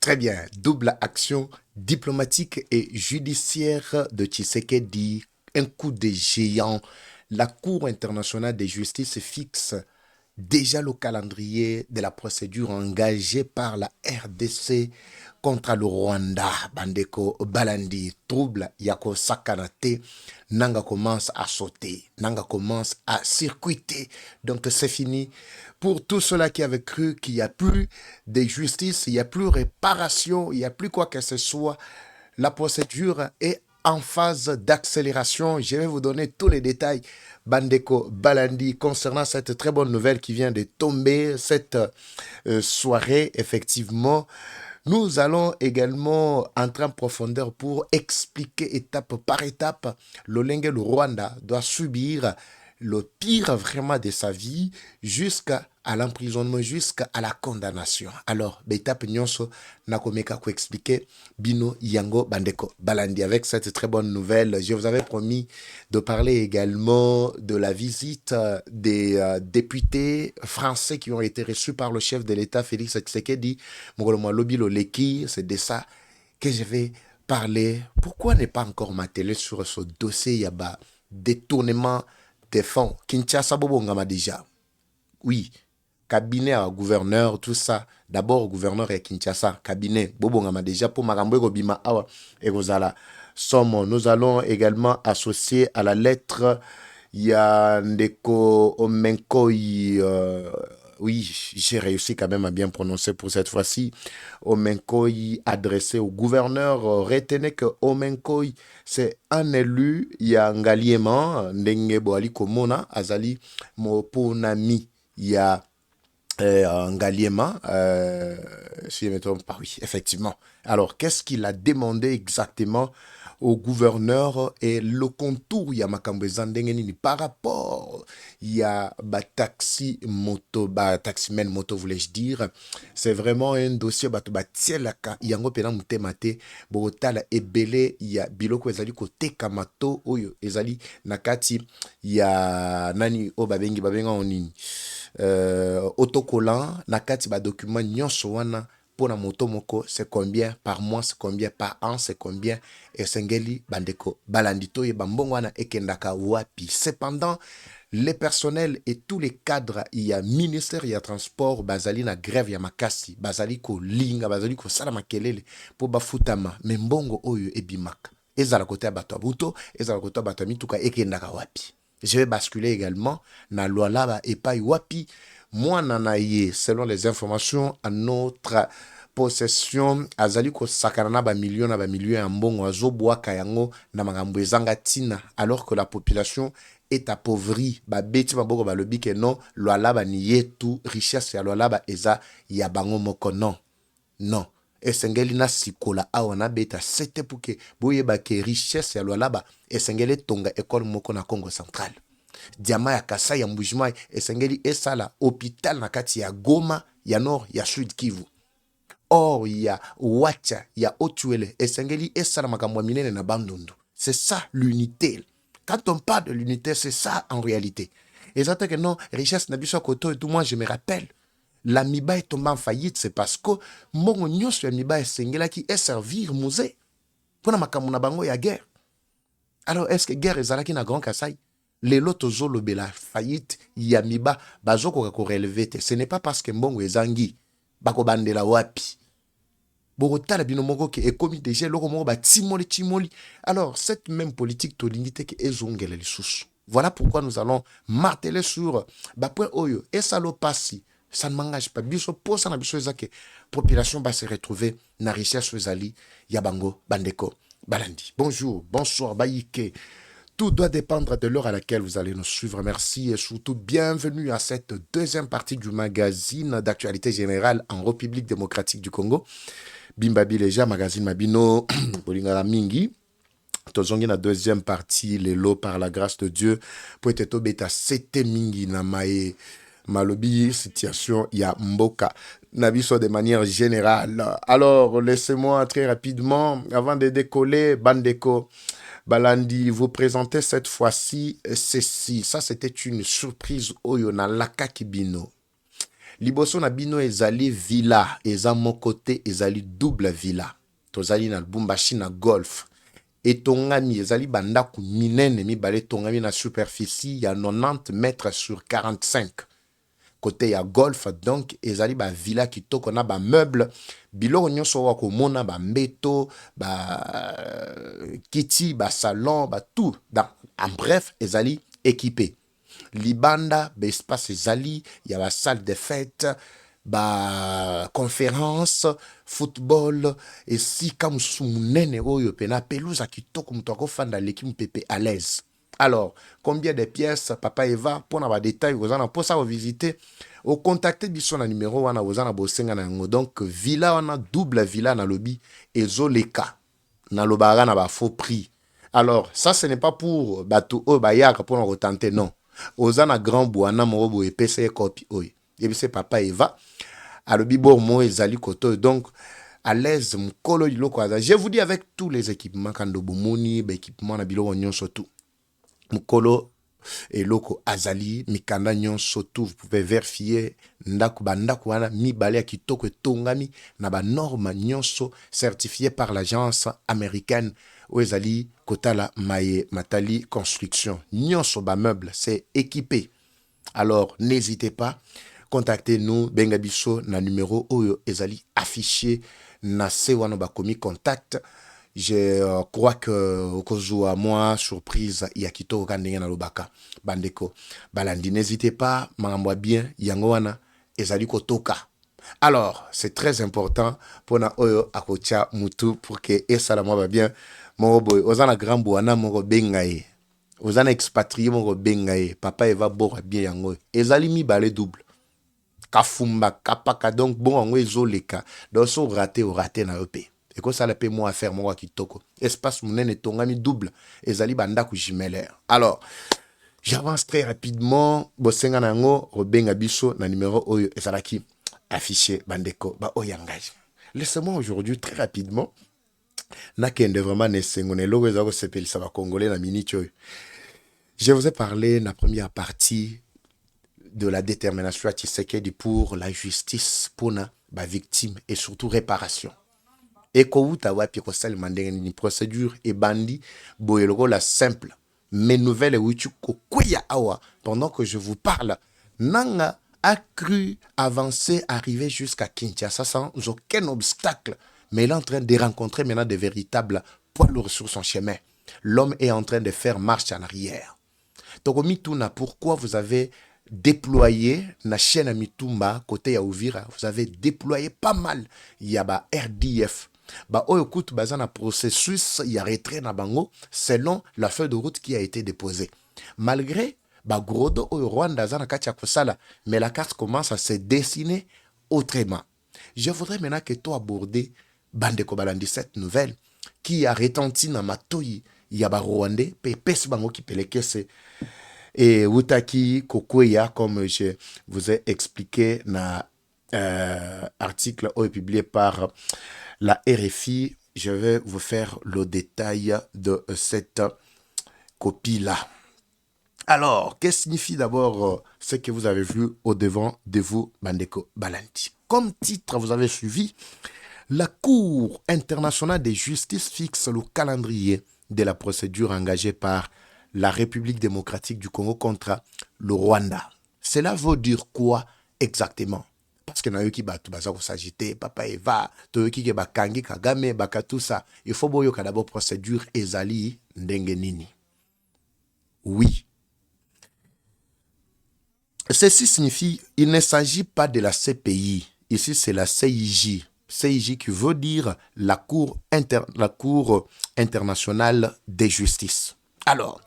Très bien. Double action diplomatique et judiciaire de Tshisekedi. Un coup de géant. La Cour internationale de justice fixe déjà le calendrier de la procédure engagée par la RDC contre le Rwanda. Bandeko Balandi, trouble Yako Sakanate, Nanga commence à sauter, Nanga commence à circuiter. Donc c'est fini. Pour tous ceux-là qui avaient cru qu'il n'y a plus de justice, il n'y a plus réparation, il n'y a plus quoi que ce soit, la procédure est en phase d'accélération. Je vais vous donner tous les détails, Bandeko Balandi, concernant cette très bonne nouvelle qui vient de tomber cette soirée, effectivement. Nous allons également entrer en profondeur pour expliquer étape par étape le Rwanda doit subir le pire vraiment de sa vie jusqu'à l'emprisonnement, jusqu'à la condamnation. Alors, étape nyonso nakomeka ko expliquer Bino Yango Bandeko Balandi avec cette très bonne nouvelle. Je vous avais promis de parler également de la visite des députés français qui ont été reçus par le chef de l'État Félix Tshisekedi. C'est de ça que je vais parler. Pourquoi ne pas encore m'atteler sur ce dossier Yaba détournement des fonds? Kinshasa Bobongama déjà. Oui, cabinet à gouverneur, tout ça. D'abord, gouverneur et Kinshasa, cabinet Bobongama déjà pour Marambo Bima Awa et Rosala. Somme, nous allons également associer à la lettre Yandeko Omenkoi. Oui, j'ai réussi quand même à bien prononcer pour cette fois-ci. Omenkoi adressé au gouverneur. Retenez que Omenkoi, c'est un élu. Il y a Ngaliema, Ndenge Boali Komona, Azali Moponami. Il y a Ngaliema, si je ne me trompe pas, oui, effectivement. Alors, qu'est-ce qu'il a demandé exactement au gouverneur et le contour, il y a Makambezandengenini par rapport, il y a taxi moto, taximen moto, voulais-je dire. C'est vraiment un dossier, tielaka, yango pena mutemate, botala ebele, il y a biloko ezali kote kamato, oyo ezali nakati, il y a nani, babenga onini. Autocollant, nakati document nyonso wana pour la moto moko, c'est combien par mois, c'est combien par an, c'est combien et sengeli bandeko balandito ye bambongo wana ekendaka wapi. Cependant, les personnels et tous les cadres, il y a ministère, il y a transport, bazali na grève ya makasi, bazali ko linga, bazali ko sala makelele pour bafutama, membongo oyo ebimaka. Ezala kote bato abuto, ezala kote bato mituka ekendaka wapi. Je vais basculer également na loi laba epai wapi moi nanaye selon les informations à notre possession azali ko sakana na ba millions ya mbongo azobwaka yango na makambo ezanga tina alors que la population est appauvrie ba beti maboko ba lobi ke non loi laba ni yetu richesse ya loi laba eza ya bango moko non esengeli na sikola awa na beta c'était pour que boyeba ke richesse ya loi laba esengeli tonga école moko na Congo central. Diama ya Kasai ya Mbujimai esengeli esala hôpital na kati ya Goma ya Nord ya Sud Kivu. Or ya Wacha ya Otuele esengeli esala makambo minene na Bandundu. C'est ça l'unité. Quand on parle de l'unité, c'est ça en réalité. Et ça que non, richesse na biso koto et tout, moi je me rappelle. La Miba est tombée en faillite, c'est parce que mon nyos ya Miba esengela qui est servir musée. Pour na makambo na bango ya guerre. Alors est-ce que guerre ezalaki na Grand Kasai? Les lotos la faillite yamiba bazoko ko relever. Ce n'est pas parce que mbongo ezangi bako bandela wapi. Bogotala bino moko ke ekomi déjà loko moko ba timoli. Alors cette même politique tolingite ke ezongela lisusu. Voilà pourquoi nous allons marteler sur point oyo et ça lo passi. Ça ne m'engage pas. Biso pour ça na biso ezake population va se retrouver na richesse ezali yabango bandeko balandi. Bonjour, bonsoir bayike. Tout doit dépendre de l'heure à laquelle vous allez nous suivre. Merci et surtout bienvenue à cette deuxième partie du magazine d'actualité générale en République démocratique du Congo. Bimbabi Leja, magazine Mabino, Bolingala Mingi. Tozongi na deuxième partie, les lots par la grâce de Dieu. Pour être beta sete mingi na mae malobi situation ya mboka. Nabiso de manière générale. Alors, laissez-moi très rapidement, avant de décoller, Bandeko Balandi, vous présentez cette fois-ci ceci. Ça, c'était une surprise. Oyona Laka Kibino. Liboso na bino ezali villa, eza mon côté ezali double villa. Tozali na Lubumbashi na golf. Etongami ezali bandaku minene mibale tongami na superficie ya 90 mètres sur 45. Côté ya golf, donc ezali ba villa kitoko na ba meuble biloko nyonso wa komona ba mbeto ba kiti ba salon ba tout. En bref, ezali équipé. Libanda ba espace ezali ya ba salle de fête ba conférence football et si comme munene oyo pena pelouse kitoko muto akofanda leki mpepe à l'aise. Alors, combien de pièces, Papa Eva, pour avoir des détails, vous en avez pour ça, vous visiter, au contacter biso na numéro, wana vous en avez bosenga na yango. Donc, villa, on a double villa na lobby, et zoleka, na lobara na ba faux prix. Alors, ça, ce n'est pas pour bateau, bayaka, pour nous retenter, non. Ozana grand boana, morobo, et PC, copie, oi. Et c'est Papa Eva, à lobby, bon, moi, ezali koto, donc, à l'aise, mkolo, iloko, je vous dis avec tous les équipements, kando bomoni, équipement, na bilo, on surtout. Mukolo et loko azali mikanda nyonso tout vous pouvez vérifier ndaku bandaku wana mibale ya kitoko etongami na ba norme nyonso certifié par l'agence américaine où ezali kotala maye matali construction nyonso ba meuble c'est équipé. Alors n'hésitez pas, contactez-nous benga biso na numéro oyo ezali affiché na se wana ba komi contact. Je crois que okozua moi surprise ya kitoko kandenge na lobaka bandeko balandi, n'hésitez pas mangambwa bien yango wana ezali kotoka. Alors c'est très important pour na oyo akocha mutu pour que esala moi va bien moko boy ozana grand bwana moko bengaye ozana expatrié moko bengaye Papa Eva bora bien yango ezali mibale double kafumba kapaka donc bon yango ezoleka donc so raté ou raté na EP. Et que ça le paie moi à faire moi qui toko. Espace mounen et tongami double. Et zali bandaku jimeler. Alors, j'avance très rapidement. Bosenga nango, Robenga Biso, na numéro oyo, et salaki affiché bandeko, ba oyangage. Laissez-moi aujourd'hui très rapidement. Na kende vraiment ne sengone logo ezako sepeli ça va congolais na minute oyo. Je vous ai parlé la première partie de la détermination à Tshisekedi pour la justice, pour na ba victime et surtout réparation. Et kouta wapi ko salima ndenge ni procédure et bandi boyeloko la simple mais nouvelle wichu ko kweya awa pendant que je vous parle nanga a cru avancer arriver jusqu'à Kinshasa sans aucun obstacle, mais il est en train de rencontrer maintenant de véritables poids lourds sur son chemin. L'homme est en train de faire marche en arrière. Tokomituna, pourquoi vous avez déployé na chaîne à Mitumba côté ya Uvira, vous avez déployé pas mal yaba RDF. Ba oyokutu bazana processus ya retrait na bango selon la feuille de route qui a été déposée. Malgré ba grodo oyo Rwanda zana katia kosala, mais la carte commence à se dessiner autrement. Je voudrais maintenant que toi aborder Bandeko Balandi cette nouvelle qui a retenti na matoi ya ba Rwandais pe pesi bango ki pelekese et Wutaki Kokoya comme je vous ai expliqué na article publié par la RFI. Je vais vous faire le détail de cette copie-là. Alors, qu'est-ce que signifie d'abord ce que vous avez vu au devant de vous, Bandeko Balandi? Comme titre, vous avez suivi, la Cour internationale de justice fixe le calendrier de la procédure engagée par la République démocratique du Congo contre le Rwanda. Cela veut dire quoi exactement? Parce que nayoki batu baza ko s'agiter, Papa Eva, toyoki ke bakangi Kagame, baka tout ça. Il faut boyoka d'abord procédure ezali ndenge nini. Oui. Ceci signifie, il ne s'agit pas de la CPI. Ici, c'est la CIJ. CIJ qui veut dire la Cour internationale de justice. Alors,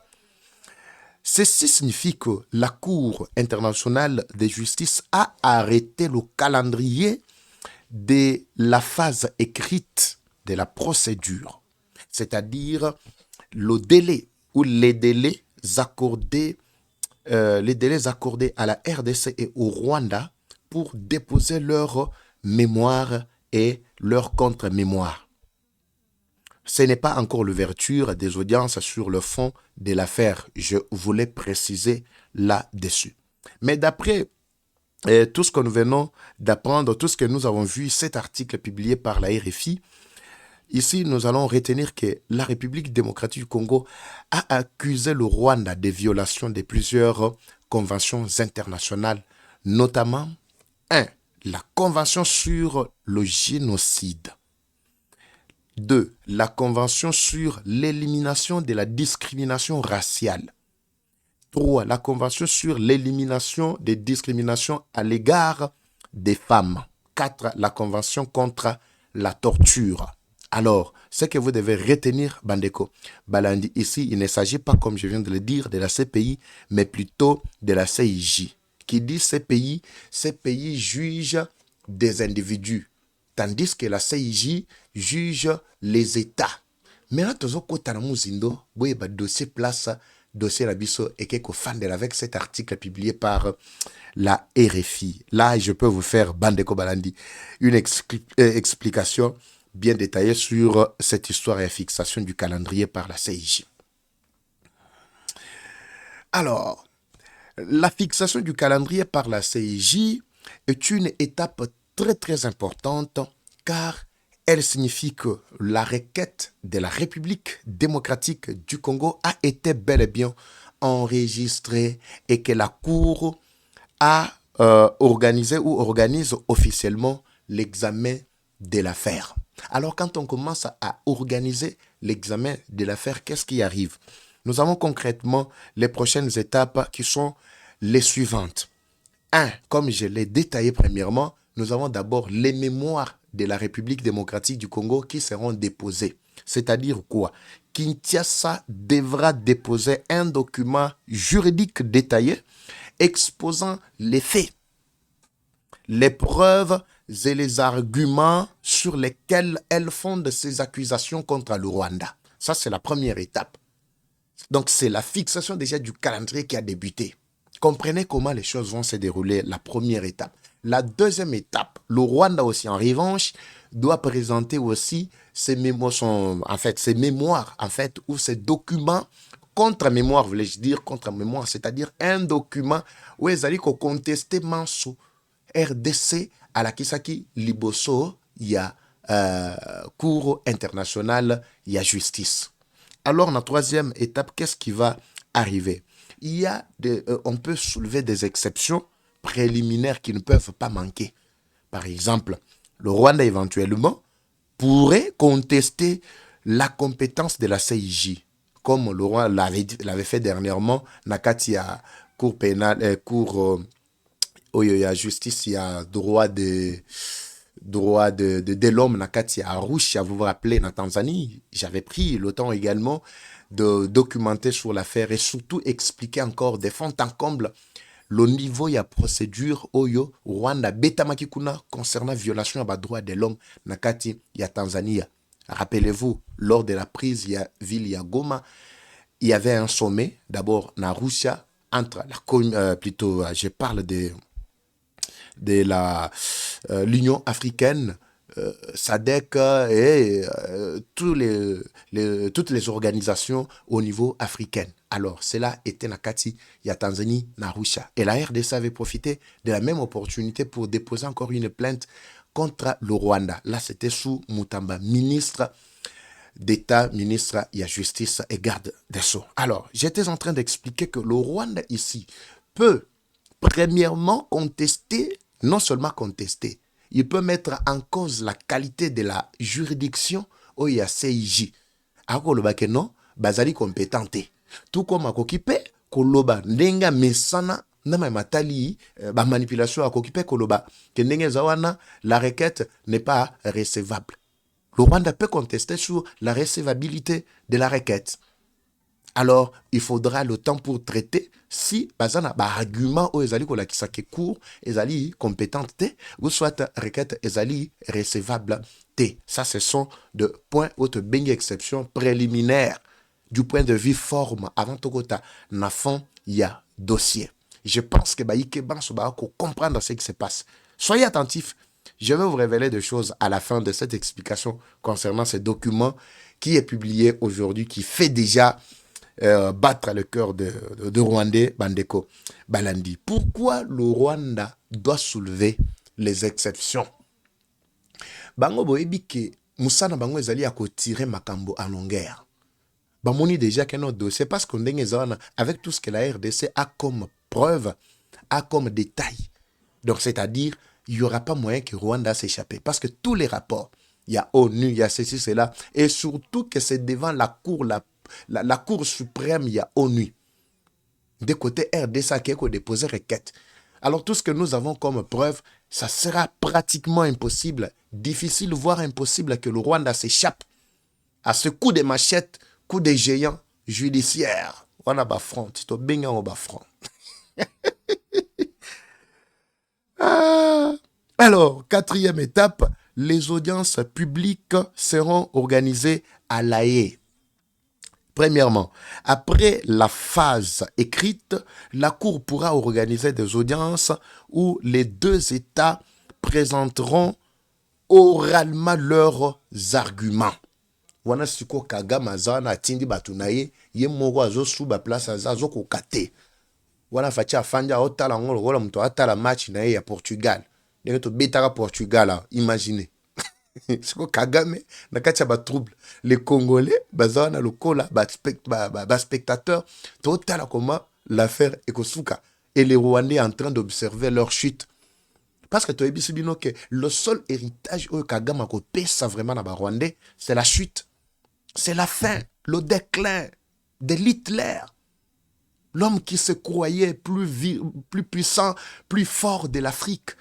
ceci signifie que la Cour internationale de justice a arrêté le calendrier de la phase écrite de la procédure, c'est-à-dire le délai ou les délais accordés à la RDC et au Rwanda pour déposer leur mémoire et leur contre-mémoire. Ce n'est pas encore l'ouverture des audiences sur le fond de l'affaire. Je voulais préciser là-dessus. Mais d'après Et tout ce que nous venons d'apprendre, tout ce que nous avons vu, cet article publié par la RFI, ici, nous allons retenir que la République démocratique du Congo a accusé le Rwanda des violations de plusieurs conventions internationales, notamment 1. La Convention sur le génocide. 2. La Convention sur l'élimination de la discrimination raciale. 3. La Convention sur l'élimination des discriminations à l'égard des femmes. 4. La Convention contre la torture. Alors, ce que vous devez retenir, Bandeko Balandi, ici, il ne s'agit pas, comme je viens de le dire, de la CPI, mais plutôt de la CIJ. Qui dit CPI juge des individus, tandis que la CIJ juge les États. Maintenant, tozokota na muzindo, boye ba dossier place, dossier la biso et keko fandel avec cet article publié par la RFI. Là, je peux vous faire, Bandeko Balandi, une explication bien détaillée sur cette histoire et la fixation du calendrier par la CIJ. Alors, la fixation du calendrier par la CIJ est une étape très très importante car elle signifie que la requête de la République démocratique du Congo a été bel et bien enregistrée et que la Cour a organisé ou organise officiellement l'examen de l'affaire. Alors quand on commence à organiser l'examen de l'affaire, qu'est-ce qui arrive? Nous avons concrètement les prochaines étapes qui sont les suivantes. 1. Comme je l'ai détaillé premièrement, nous avons d'abord les mémoires de la République démocratique du Congo qui seront déposées. C'est-à-dire quoi? Kinshasa devra déposer un document juridique détaillé exposant les faits, les preuves et les arguments sur lesquels elle fonde ses accusations contre le Rwanda. Ça, c'est la première étape. Donc, c'est la fixation déjà du calendrier qui a débuté. Comprenez comment les choses vont se dérouler, la première étape. La deuxième étape, le Rwanda aussi, en revanche, doit présenter aussi ses mémoires, ou ses documents contre-mémoire, voulais-je dire, contre-mémoire, c'est-à-dire un document où ils allaient contester Manso, RDC, à la Kisaki, Liboso, il y a Cour internationale, il y a justice. Alors, la troisième étape, qu'est-ce qui va arriver? On peut soulever des exceptions préliminaires qui ne peuvent pas manquer. Par exemple, le Rwanda éventuellement pourrait contester la compétence de la CIJ, comme le Rwanda l'avait fait dernièrement, nakati ya cour pénale, cour ya justice, il y a droit de l'homme nakati ya Arusha, vous vous rappelez, en Tanzanie. J'avais pris le temps également de documenter sur l'affaire et surtout expliquer encore des fonds en comble le niveau de la procédure Oyo Rwanda betamaki kuna concernant violation des droits de l'homme nakati ya Tanzanie. Rappelez-vous, lors de la prise de la ville ya Goma, il y avait un sommet d'abord na Arusha entre je parle de l'Union africaine, SADC et toutes les organisations au niveau africain. Alors, cela était Nakati, il y a Tanzanie, Narusha. Et la RDC avait profité de la même opportunité pour déposer encore une plainte contre le Rwanda. Là, c'était sous Mutamba, ministre d'État, ministre de la Justice et garde des Sceaux. Alors, j'étais en train d'expliquer que le Rwanda ici peut premièrement contester, non seulement contester, il peut mettre en cause la qualité de la juridiction où il y a CIJ. Akoloba ke non, bazali compétenté. Tout comme akokipe, koloba ndenga mesana na matali ba manipulation akokipe koloba ke ndenge zawana la requête n'est pas recevable. Le Rwanda peut contester sur la recevabilité de la requête. Alors, il faudra le temps pour traiter si bazana ba argument ou ezali ko la kisake court, ezali compétente te, ou soit requête ezali recevable te. Ça, ce sont de points où te bengi exception préliminaire du point de vue forme avant tokota na fond il a dossier. Je pense que baïke banso ba ko comprendre ce qui se passe. Soyez attentifs. Je vais vous révéler des choses à la fin de cette explication concernant ce document qui est publié aujourd'hui, qui fait déjà battre le cœur de Rwandais, Bandeko Balandi. Pourquoi le Rwanda doit soulever les exceptions? Bango boyebi ke musana bango ezali ya tirer makambo en longueur. Bamoni déjà que notre dossier parce qu'on avec tout ce que la RDC a comme preuve, a comme détail. Donc c'est-à-dire, il n'y aura pas moyen que Rwanda s'échappe. Parce que tous les rapports, il y a ONU, il y a ceci, cela, et surtout que c'est devant la cour, la cour suprême, il y a ONU. De côté RDC qui a déposé requête. Alors tout ce que nous avons comme preuve, ça sera pratiquement impossible, difficile, voire impossible que le Rwanda s'échappe à ce coup de machette, coup de géant judiciaire. On a bas front, tu bien en bas front. Alors, quatrième étape, les audiences publiques seront organisées à La Haye. Premièrement, après la phase écrite, la Cour pourra organiser des audiences où les deux États présenteront oralement leurs arguments. Wana siko Kagame azana tindi batunaye ye moko azo suba place azo kokate. Wana fachi afanja otala ngolo wala mtu atala match na ye ya Portugal. Ndenge to betaka Portugal, imaginez. Siko Kagame na kati ba trouble. Les Congolais bazana lokola ba spectateurs to otala comment l'affaire ekosuka et les Rwandais en train d'observer leur chute. Parce que toi bino que le seul héritage au Kagame ko pesa vraiment na ba Rwandais, c'est la chute. C'est la fin, le déclin de Hitler. L'homme qui se croyait plus puissant, plus fort de l'Afrique.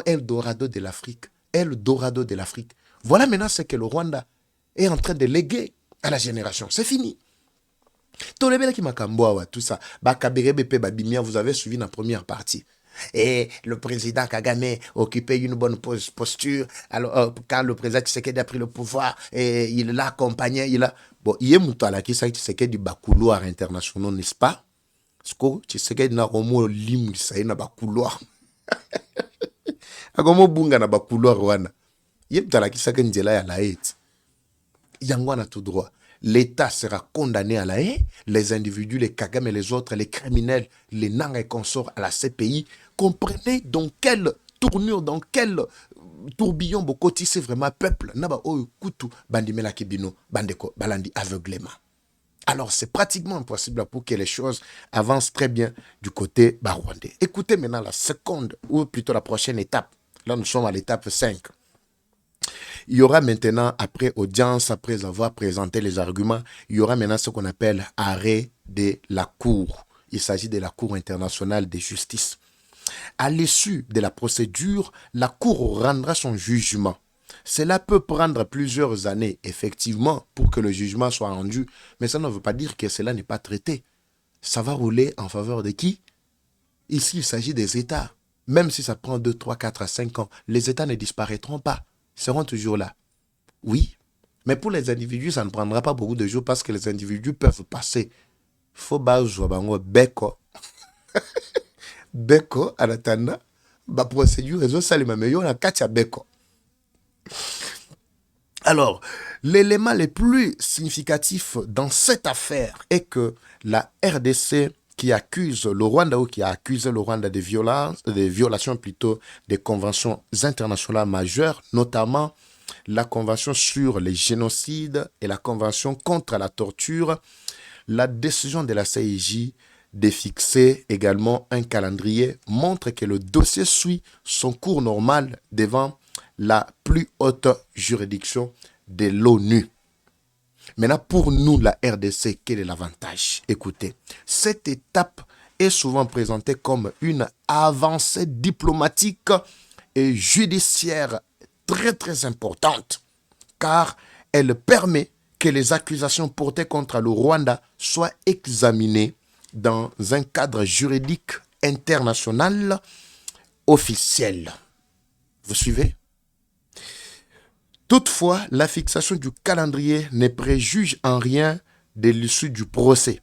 Eldorado de l'Afrique. Eldorado de l'Afrique. Voilà maintenant ce que le Rwanda est en train de léguer à la génération. C'est fini. Tout ça. Vous avez suivi la première partie. Et le président Kagame occupait une bonne posture. Alors, quand le président Tshisekedi a pris le pouvoir, et il l'a accompagné, bon, il y a un qui Tshisekedi du couloir international, n'est-ce pas? Parce que Tshisekedi n'a pas lim, ça y est, n'a pas couloir. Agomo bunga na ba couloir wana. Il y a un qui Tshisekedi là à la haie. Yangwana tout droit. L'État sera condamné à la haie. Les individus, les Kagame et les autres, les criminels, les Nang et consorts à la CPI. Comprenez dans quelle tournure, dans quel tourbillon Bokoti c'est vraiment peuple. Naba o kutu bandimela kibino bandeko balandi aveuglément. Alors c'est pratiquement impossible pour que les choses avancent très bien du côté rwandais. Écoutez maintenant la seconde ou plutôt la prochaine étape. Là nous sommes à l'étape 5. Il y aura maintenant, après audience, après avoir présenté les arguments, il y aura maintenant ce qu'on appelle arrêt de la Cour. Il s'agit de la Cour internationale de justice. À l'issue de la procédure, la Cour rendra son jugement. Cela peut prendre plusieurs années, effectivement, pour que le jugement soit rendu, mais ça ne veut pas dire que cela n'est pas traité. Ça va rouler en faveur de qui? Ici, il s'agit des États. Même si ça prend 2, 3, 4 à 5 ans, les États ne disparaîtront pas. Seront toujours là. Oui, mais pour les individus, ça ne prendra pas beaucoup de jours parce que les individus peuvent passer. Faut bazo bango beko. Beko, en attendant, la procédure, ils ont salé mais on a katia beko. Alors, l'élément le plus significatif dans cette affaire est que la RDC qui accuse le Rwanda ou qui a accusé le Rwanda de violations plutôt des conventions internationales majeures, notamment la convention sur les génocides et la convention contre la torture, la décision de la CIJ de fixer également un calendrier montre que le dossier suit son cours normal devant la plus haute juridiction de l'ONU. Maintenant, pour nous, la RDC, quel est l'avantage? Écoutez, cette étape est souvent présentée comme une avancée diplomatique et judiciaire très très importante, car elle permet que les accusations portées contre le Rwanda soient examinées dans un cadre juridique international officiel. Vous suivez? Toutefois, la fixation du calendrier ne préjuge en rien de l'issue du procès.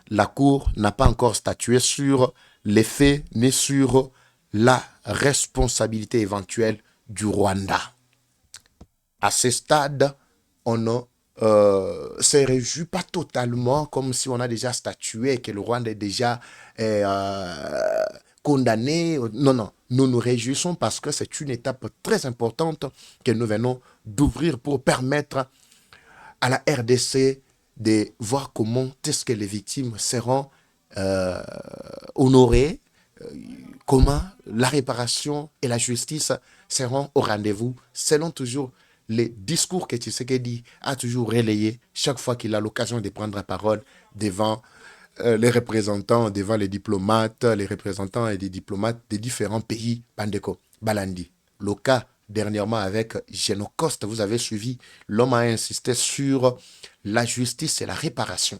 La Cour n'a pas encore statué sur les faits ni sur la responsabilité éventuelle du Rwanda. À ce stade, on ne se réjouit pas totalement comme si on a déjà statué que le Rwanda est déjà condamné. Non, non. Nous nous réjouissons parce que c'est une étape très importante que nous venons d'ouvrir pour permettre à la RDC de voir comment est-ce que les victimes seront honorées, comment la réparation et la justice seront au rendez-vous, selon toujours les discours que Tshisekedi a toujours relayés chaque fois qu'il a l'occasion de prendre la parole devant les représentants, devant les diplomates, les représentants et des diplomates des différents pays, Bandeko, Balandi. Le cas dernièrement avec Génocoste, vous avez suivi, l'homme a insisté sur la justice et la réparation.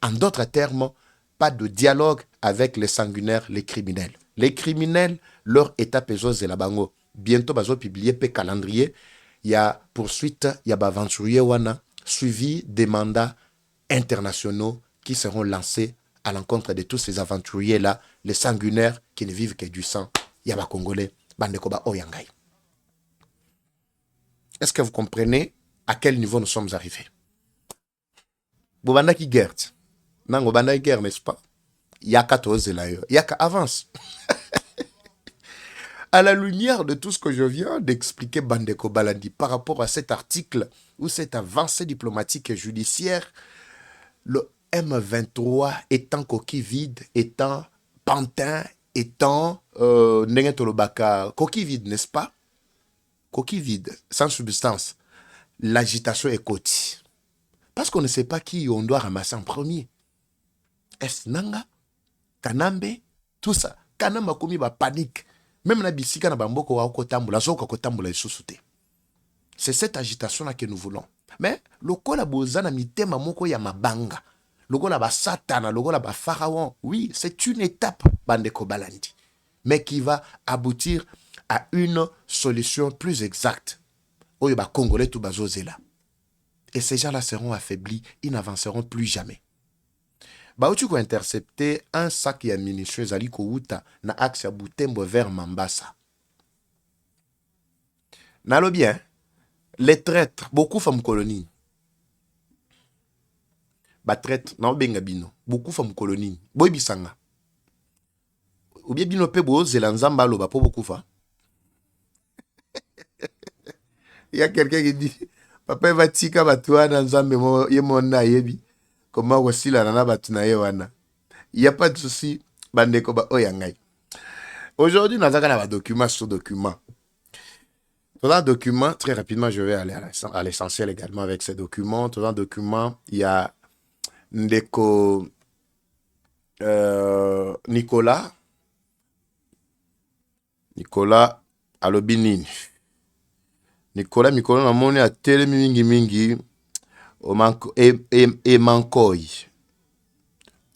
En d'autres termes, pas de dialogue avec les sanguinaires, les criminels. Les criminels, leur étape est la bango. Bientôt, bazo publier pe calendrier. Il y a poursuite, il y a aventurier wana, suivi des mandats internationaux qui seront lancés à l'encontre de tous ces aventuriers-là, les sanguinaires qui ne vivent que du sang. Il y a Congolais, Bandekoba Oyangai. Est-ce que vous comprenez à quel niveau nous sommes arrivés? Bobanda qui guerre. Non, Bobanda qui guerre, n'est-ce pas? Yaka Tozelayo. Yaka avance. À la lumière de tout ce que je viens d'expliquer, Bandeko Balandi, par rapport à cet article ou cette avancée diplomatique et judiciaire, le M23 étant coquille vide, étant pantin, étant coquille vide, n'est-ce pas? Coquille vide, sans substance. L'agitation est côte. Parce qu'on ne sait pas qui on doit ramasser en premier. Est-ce Nanga, Kanambe, tout ça. Kanamba komi ba panique. Même na bisika na bamboko wa okotambula, zoka kotambula isusute. C'est cette agitation-là que nous voulons. Mais le kola bozana mitema moko ya mabanga. Le kola ba satana, le kola ba pharaon. Oui, c'est une étape, Bandeko Balandi. Mais qui va aboutir à une solution plus exacte. Oyo ba Congolais tout bazozela. Et ces gens-là seront affaiblis, ils n'avanceront plus jamais. Bauti ko intercepter un sac ya munitions ali ko uta na axe ya Butembo vers Mambasa. Nalo bien, les traîtres, beaucoup font colonie. Ba traître, na benga bino, beaucoup font colonie. Boy bisanga. Ou bien bino pe bo zelanzamba lo ba po beaucoup fa. Il y a quelqu'un qui dit papa va tika batwa na nzambe mo yemona yebi. Comment voici la nana batunaye wana. Il n'y a pas de souci. Bandeko ba oyangai. Aujourd'hui, nous avons un document sur document. Dans un document, très rapidement, je vais aller à l'essentiel également avec ces documents. Dans un document, il y a Ndeko Nicolas Alobinini. Nicolas namoni a télé mingi et Mankoi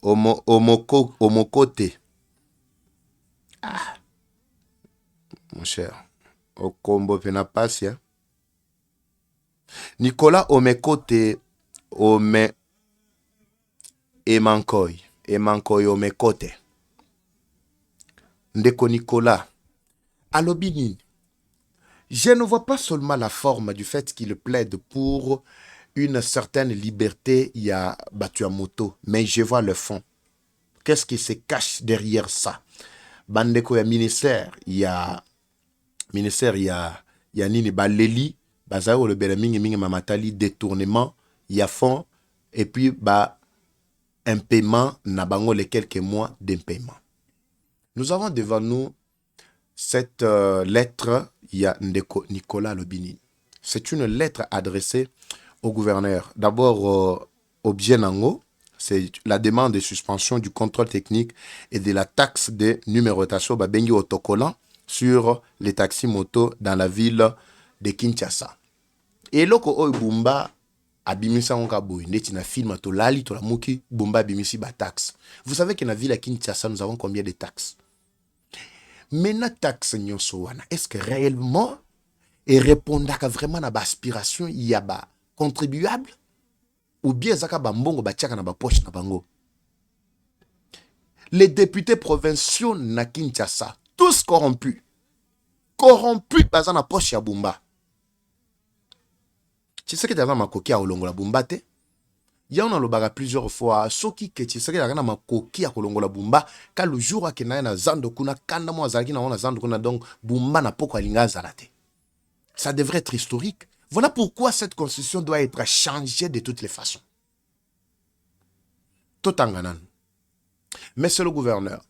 Omokote. Ah, mon cher, au combo penapasia. Nicolas Omekote Ome Emankoi Omekote. Ndeko Nicolas Alobinini. Je ne vois pas seulement la forme du fait qu'il plaide pour une certaine liberté, il y a battu à moto, mais je vois le fond. Qu'est-ce qui se cache derrière ça? Bandeko, il y a ministère, il y a nini baleli, bazao le belamingi mingi mamatali détournement, il y a fond, et puis un paiement na bango les quelques mois d'impaiement. Nous avons devant nous cette lettre, il y a Ndeko Nicolas Lobinini. C'est une lettre adressée au gouverneur. D'abord, au Bienango, c'est la demande de suspension du contrôle technique et de la taxe de numérotation Babengi autocollant sur les taxis motos dans la ville de Kinshasa. Et loko oy Bumba abimisa onka boy neti na film to lali to la muki Bumba abimisi ba taxe. Vous savez que dans la ville de Kinshasa nous avons combien de taxes? Mais na taxe nyonso wana, est-ce que réellement et répondaka vraiment na ba aspiration il y a ba contribuable ou bien zaka bambongo batiaka na ba poche na bango? Les députés provinciaux na Kinshasa, tous corrompus baza na poche ya Bumba. Tshisekedi aza makoki ya kolongola Bumba te. Ya on alobaka plusieurs fois soki ke Tshisekedi aza na makoki ya kolongola Bumba ka le jour akenda na zando kuna kanda mo azalaki na ona zando kuna donc Bumba na poko alinga azala te. Ça devrait être historique. Voilà pourquoi cette constitution doit être changée de toutes les façons. Totanganan. Monsieur le gouverneur,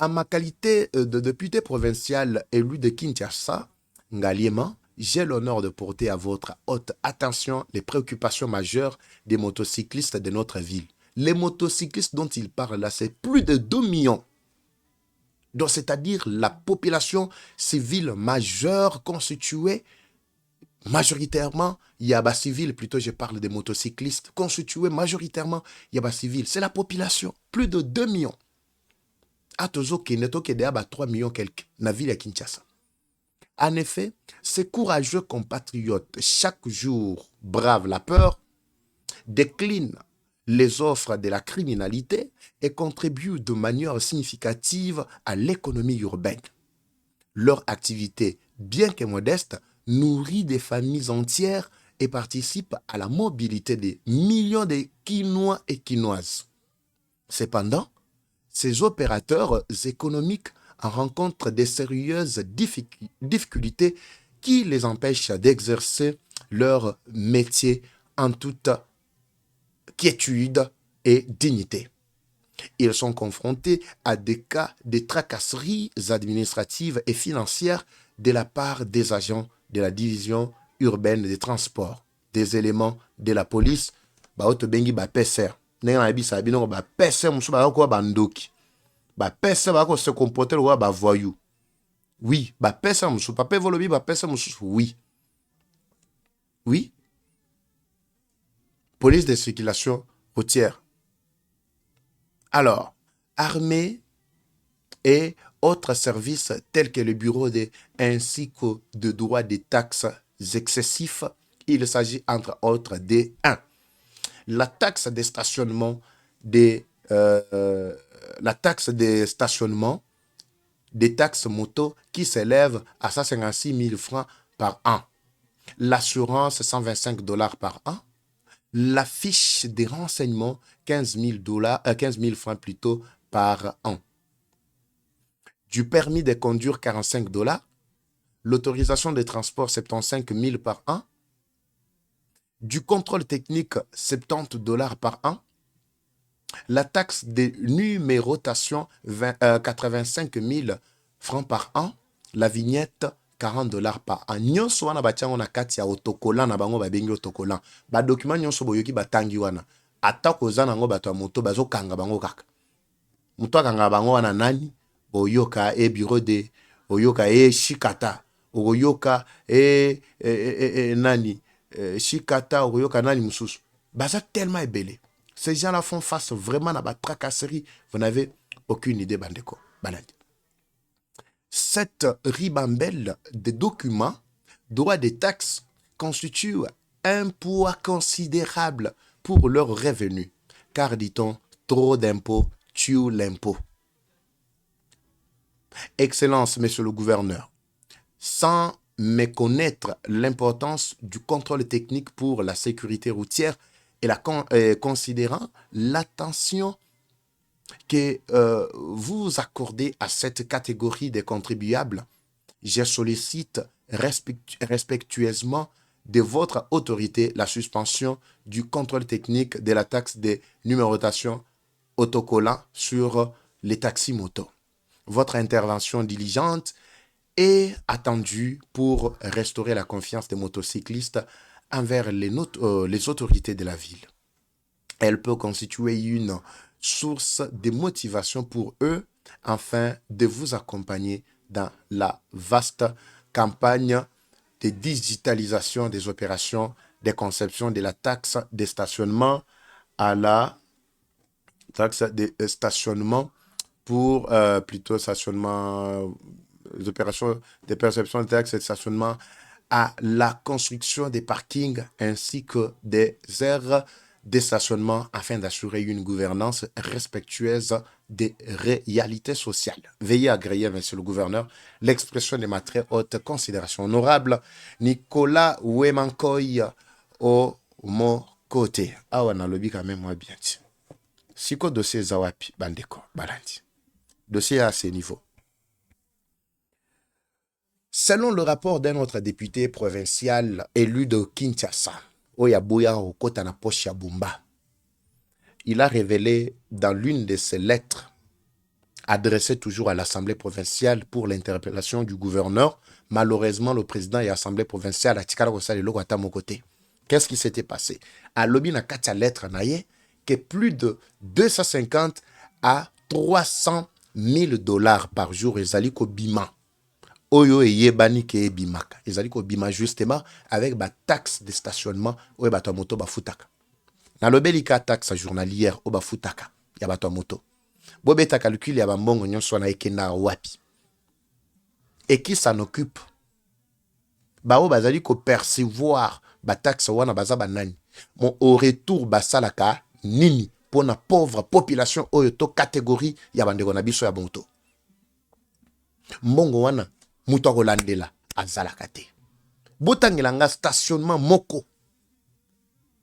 en ma qualité de député provincial élu de Kinshasa, Ngaliema, j'ai l'honneur de porter à votre haute attention les préoccupations majeures des motocyclistes de notre ville. Les motocyclistes dont il parle là, c'est plus de 2 millions. Donc, c'est-à-dire la population civile majeure constituée majoritairement, il y a des civils, plutôt je parle des motocyclistes, constitués majoritairement, il y a des civils. C'est la population, plus de 2 millions. Atozo Keneto Kedea, 3 millions quelques, dans la ville de Kinshasa. En effet, ces courageux compatriotes, chaque jour bravent la peur, déclinent les offres de la criminalité et contribuent de manière significative à l'économie urbaine. Leur activité, bien que modeste, nourrit des familles entières et participe à la mobilité des millions de Quinois et Quinoises. Cependant, ces opérateurs économiques rencontrent des sérieuses difficultés qui les empêchent d'exercer leur métier en toute quiétude et dignité. Ils sont confrontés à des cas de tracasseries administratives et financières de la part des agents de la division urbaine des transports, des éléments de la police, baoto bengi ba peser. Nenga na bisa bino ba peser musu ba ko ba ndoki. Ba peser ba ko se comporter wa ba voyou. Oui, ba peser musu pa pe volobi ba peser musu oui. Oui. Police de circulation routière. Alors, armée et autres services tels que le bureau ainsi que de droits des taxes excessifs, il s'agit entre autres de 1. La taxe de stationnement des taxes moto qui s'élève à 156 000 francs par an. L'assurance, $125 par an. La fiche de renseignement, 15 000 francs plutôt par an. Du permis de conduire, $45. L'autorisation de transport, 75 000 par an. Du contrôle technique, $70 par an. La taxe de numérotation, 85 000 francs par an. La vignette, $40 par an. Nyonso wana batiango na kati ya autocollant na bango babengi autocollant. Ba document nyonso boyoki batangi wana. Ata koza nango bato ya moto bazo kanga bango kaka. Muto akanga bango wana nani? Oyoka bureau de oyoka shikata. Oyoka nani? Shikata oyoka nani mususu. Baza tellement ébélé. Ces gens-là font face vraiment à la tracasserie. Vous n'avez aucune idée, bandeko. Baladi. Cette ribambelle de documents, droits des taxes, constitue un poids considérable pour leurs revenus. Car, dit-on, trop d'impôts tue l'impôt. Excellence, monsieur le gouverneur, sans méconnaître l'importance du contrôle technique pour la sécurité routière et considérant l'attention que vous accordez à cette catégorie de contribuables, je sollicite respectueusement de votre autorité la suspension du contrôle technique de la taxe de numérotation autocollant sur les taxis motos. Votre intervention diligente est attendue pour restaurer la confiance des motocyclistes envers les autorités de la ville. Elle peut constituer une source de motivation pour eux afin de vous accompagner dans la vaste campagne de digitalisation des opérations de conception de la taxe de stationnement à la taxe de stationnement pour plutôt stationnement, les opérations de perception de taxe de stationnement à la construction des parkings ainsi que des aires de stationnement afin d'assurer une gouvernance respectueuse des réalités sociales. Veuillez agréer, monsieur le gouverneur, l'expression de ma très haute considération. Honorable Nicolas Wemankoy au mon côté. Awa na lobi quand même moi bien. Siko dossier zawapi bandeko balandi. Dossier à ce niveau. Selon le rapport d'un autre député provincial élu de Kinshasa, Oyabuya Okota na poche ya Bumba, il a révélé dans l'une de ses lettres adressées toujours à l'Assemblée provinciale pour l'interpellation du gouverneur. Malheureusement, le président et l'Assemblée provinciale a tika kosa lelo ata mon côté. Qu'est-ce qui s'était passé? À lobi na katia lettre naye que plus de 250 à 300 000 dollars par jour ezali ko bima. Oyo yebani ke bimaka. Ezali ko bima justement avec ba taxe de stationnement oyo bato moto ba futaka. Na lobelika taxe journalière o ba futaka ya bato moto. Bobeta calcul ya bambongo nyonso na ekenda wapi. Et qui s'en occupe? Bao bazali ko percevoir ba taxe wana baza banani. Mon au retour basalaka nini pour na pauvre population oyo to catégorie ya bandeko na biso ya bonto. Mbongo wana muto kolandela azalaka te. Botangilanga stationnement moko.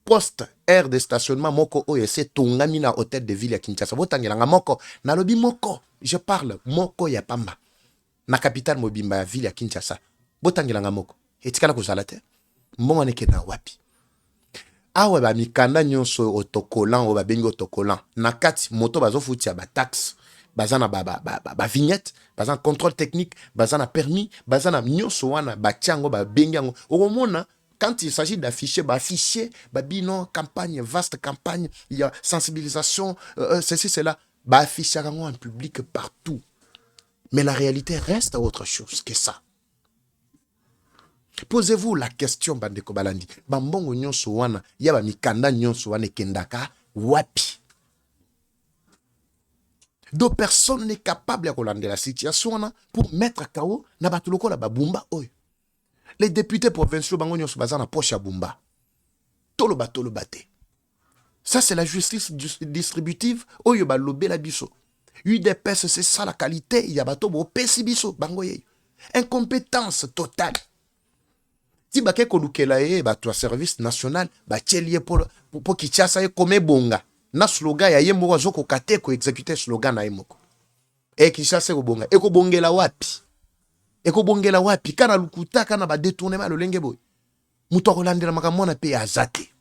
Poste aire de stationnement moko oyo se tongami na hôtel de ville ya Kinshasa. Botangilanga moko na lobi moko. Je parle moko ya pamba. Na capitale mobimba ya ville ya Kinshasa. Botangilanga moko. Etikala kozala te. Mbongo neke na wapi. Awe ba mikanda nyonso autocollant o ba bengi autocollant. Na kati moto bazo futia ba taxe. Bazana ba vignette, bazana contrôle technique, bazana permis, bazana nyonso wana ba tiango ba bengango. Au moment quand il s'agit d'afficher, bah afficher, bah bilan, campagne, vaste campagne, il y a sensibilisation, ceci, cela, bah afficher en public partout. Mais la réalité reste autre chose que ça. Posez-vous la question, bandeko balandi. Bambongo nyonso wana, yaba mikanda nyonso wana kendaka, wapi. Donc personne n'est capable de relancer la situation pour mettre KO na batuloko la babumba oy. Les députés provinciaux bango nyonso bazana poche ya bumba. Tolo bate. Ça c'est la justice distributive oyo ba lobé la biso. UDPS c'est ça la qualité, il y a bato bo pesi biso bango ye. Incompétence totale. Si ba ke kolukela ye ba to service national ba tielie pour Kinshasa ye comme bonga. Na slogan ya yembo zoko kate ko exécuter slogan na yemoko. E Kinshasa ko bonga. E ko bongela wapi? Eko bongela wapi kana lukuta kana ba détournement le lenge boy. Muto kolandela makamona pe azate.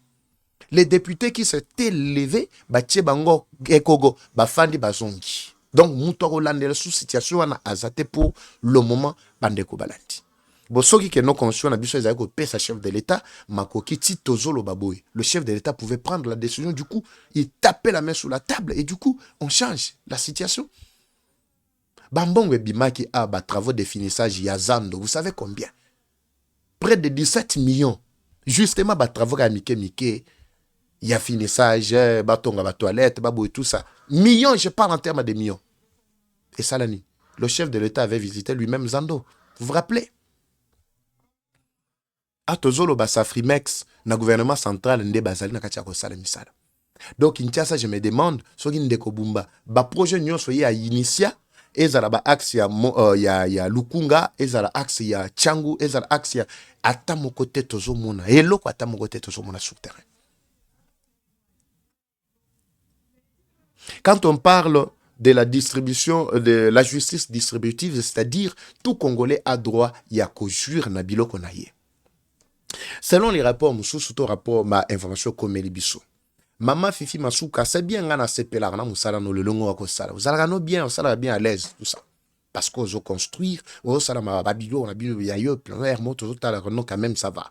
Les députés qui s'étaient levés ba tie bango ekogo ba fandi bazongi. Donc muto kolandela sous situation wana azate pour le moment bandeko balandi. Bosoki ke no conscient na biso ezali ko pesa chef de l'État makoki ti tozolo baboy. Le chef de l'État pouvait prendre la décision, du coup, il tapait la main sur la table et du coup, on change la situation. Bambongo Bimaki a ba travaux de finissage Yazando, vous savez combien? Près de 17 millions. Justement, ba travaux à Mike, ya finissage, batonga ba toilette, babo et tout ça. Millions, je parle en termes de millions. Et Salani, le chef de l'État avait visité lui-même Zando. Vous vous rappelez? Atozolo ba Safrimex, na gouvernement central nde bazali na katia ko sala misala. Donc Kinshasa, je me demande, soki ndeko bumba, ba projet nyonso ye a initia, ezala ba axe ya Lukunga, ezala axe ya Tchangu, ezala axe ya ata moko te tozo mona, eloko ata moko te tozo mona sur terrain. Quand on parle de la distribution, de la justice distributive, c'est-à-dire tout Congolais a droit ya ko jouir na biloko na ye. Selon les rapports, surtout rapport ma information comme Elibiso. Maman Fifi Masuka, c'est bien ngana sepela na musala no lelongo wa kosala. Vous allez no bien, on bien à l'aise tout ça. Parce qu'on veut construire, on sala ma babilo, on a bilo yayo, plein air moto total non quand même ça va.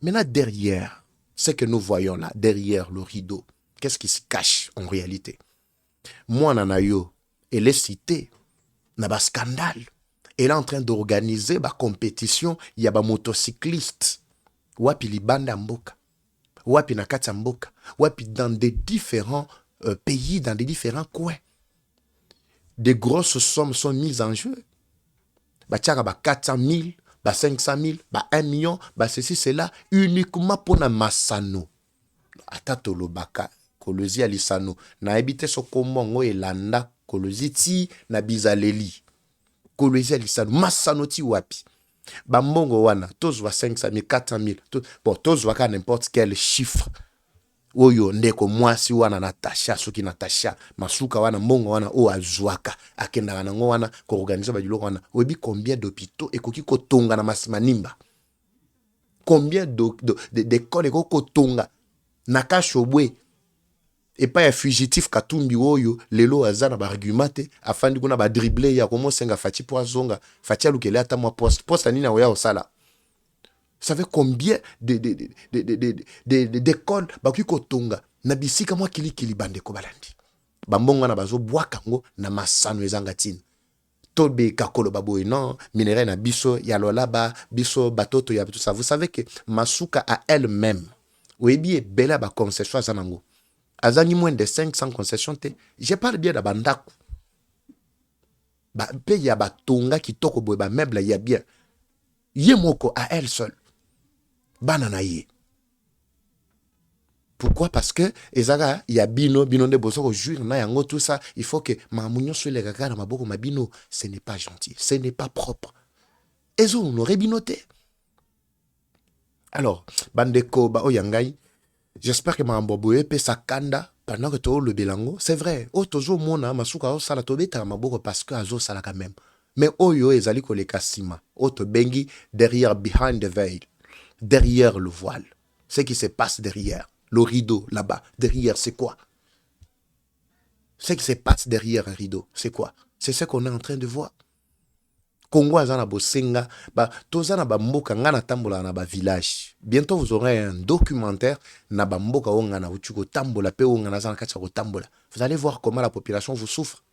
Maintenant derrière, ce que nous voyons là, derrière le rideau, qu'est-ce qui se cache en réalité? Moi nanayo, elle est citée na ba scandale. Elle est en train d'organiser ba compétition, il y a ba motocycliste. Wapi libanda mboka. Wapi na kati ya mboka, wapi dans des différents pays, dans des différents coins. Des grosses sommes sont mises en jeu. Ba tiaka ba 400 000, ba 500 000, ba 1 million, ba ceci, cela, uniquement pour na masano. Atato lobaka, kolozi alisano. Na ebite so komongo elanda, kolozi ti na bizaleli. Kolozi alisano, masano ti wapi. Bambongo wana, tozwa 500 000, 400 000. Bon, tozwa ka n'importe quel chiffre. Oyo ndeko mwasi wana Natasha, soki Natasha, masuka wana mbongo wana o azwaka. Akenda wana ngo wana ko organiser ba biloko wana. Oyebi combien d'hôpitaux ekoki kotonga na Masimanimba? Combien d'écoles ekoki kotonga na Kashobwe? Et pas un fugitif Katumbi oyo lelo azana ba argumenté afandi kuna ba dribbler ya komo senga fati po azonga fati alukele ata mwa poste nini oya osala. Vous savez combien d'écoles bakuki kotonga na bisika mwa kili bande ko balandi. Bambonga na bazo bwaka ngo na masano ezanga tine. Tobe kakolo baboy non minerai na biso ya lolaba biso batoto ya tout ça. Vous savez que masuka à elle-même oyebi bela ba concession azanango. Azani moins de 500 concessions te. Je parle bien de bandaku. Ba pe ya batonga kitoko boy ba meuble ya bien. Ye moko à elle seule. Banana ye. Pourquoi? Parce que ezaka ya bino de bozo jour na yango tout ça, il faut que mamunyo sur les gaga na maboko mabino, ce n'est pas gentil, ce n'est pas propre. Ezo on aurait binoté. Alors, bandeko ba oyangai. J'espère que Mamboboe peut s'accanda pendant que tu le bilango. C'est vrai. O tozo mona masuka o sala to beta maboko parce que azo sala quand même. Mais oyo ezali ko le kasima. O to bengi derrière behind the veil. Derrière le voile. Ce qui se passe derrière. Le rideau là-bas. Derrière c'est quoi? Ce qui se passe derrière un rideau, c'est quoi? C'est ce qu'on est en train de voir. Congo azana bosenga ba tozana ba mboka ngana tambola na ba village. Bientôt vous aurez un documentaire na ba mboka onga na uchuko tambola pe onga na zana kacha ko tambola. Vous allez voir comment la population vous souffre.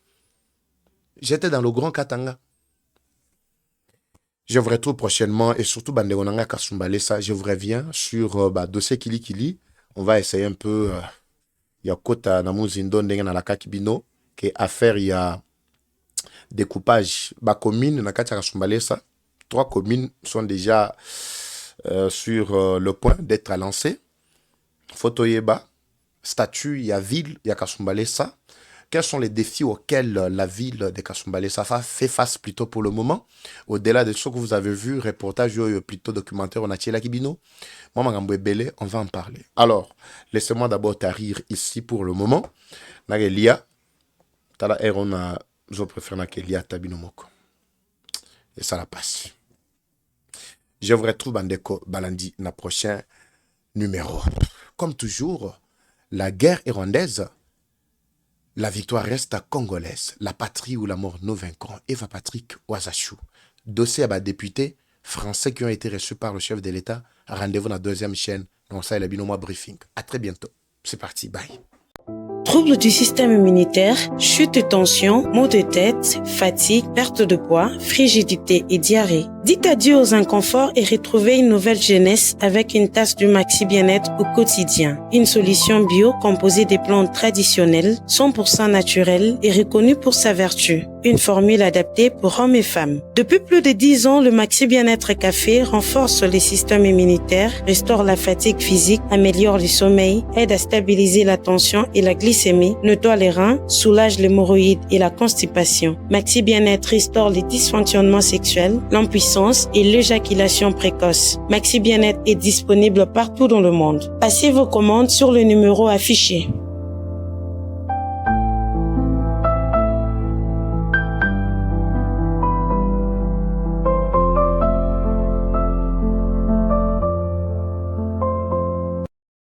J'étais dans le Grand Katanga. Je vous retrouve prochainement et surtout bandegonanga Kasumbalé ça, je vous reviens sur dossier Kili. On va essayer un peu ya kota na muzindo ndenga na la kakibino que affaire ya découpage ba commune na kati ya Kasumbalesa. 3 communes sont déjà sur le point d'être lancées. Fotoyeba, statut ya ville ya Kasumbalesa. Quels sont les défis auxquels la ville de Kasumbalesa fait face plutôt pour le moment? Au-delà de ce que vous avez vu, reportage plutôt documentaire on a Tchela Kibino. Moi, Magambo Ebele, on va en parler. Alors, laissez-moi d'abord tarir ici pour le moment. Nagelia, Tala Erona. Je préfère Nakelia Tabinomoko. Et ça la passe. Je vous retrouve Bandeko Balandi na prochain numéro. Comme toujours, la guerre est rwandaise. La victoire reste congolaise. La patrie ou la mort nous vaincrons. Eva Patrick Ouazachou. Dossier à bas députés français qui ont été reçus par le chef de l'État. Rendez-vous dans la 2e chaîne. Donc ça, il a Binomo Briefing. À très bientôt. C'est parti. Bye. Troubles du système immunitaire, chute de tension, maux de tête, fatigue, perte de poids, frigidité et diarrhée. Dites adieu aux inconforts et retrouvez une nouvelle jeunesse avec une tasse du Maxi Bien-être au quotidien. Une solution bio composée des plantes traditionnelles, 100% naturelles et reconnue pour sa vertu. Une formule adaptée pour hommes et femmes. Depuis plus de 10 ans, le Maxi Bien-être Café renforce les systèmes immunitaires, restaure la fatigue physique, améliore le sommeil, aide à stabiliser la tension et la glycémie, nettoie les reins, soulage l'hémorroïde et la constipation. Maxi Bien-être restaure les dysfonctionnements sexuels, l'impuissance et l'éjaculation précoce. Maxi Bien-être est disponible partout dans le monde. Passez vos commandes sur le numéro affiché.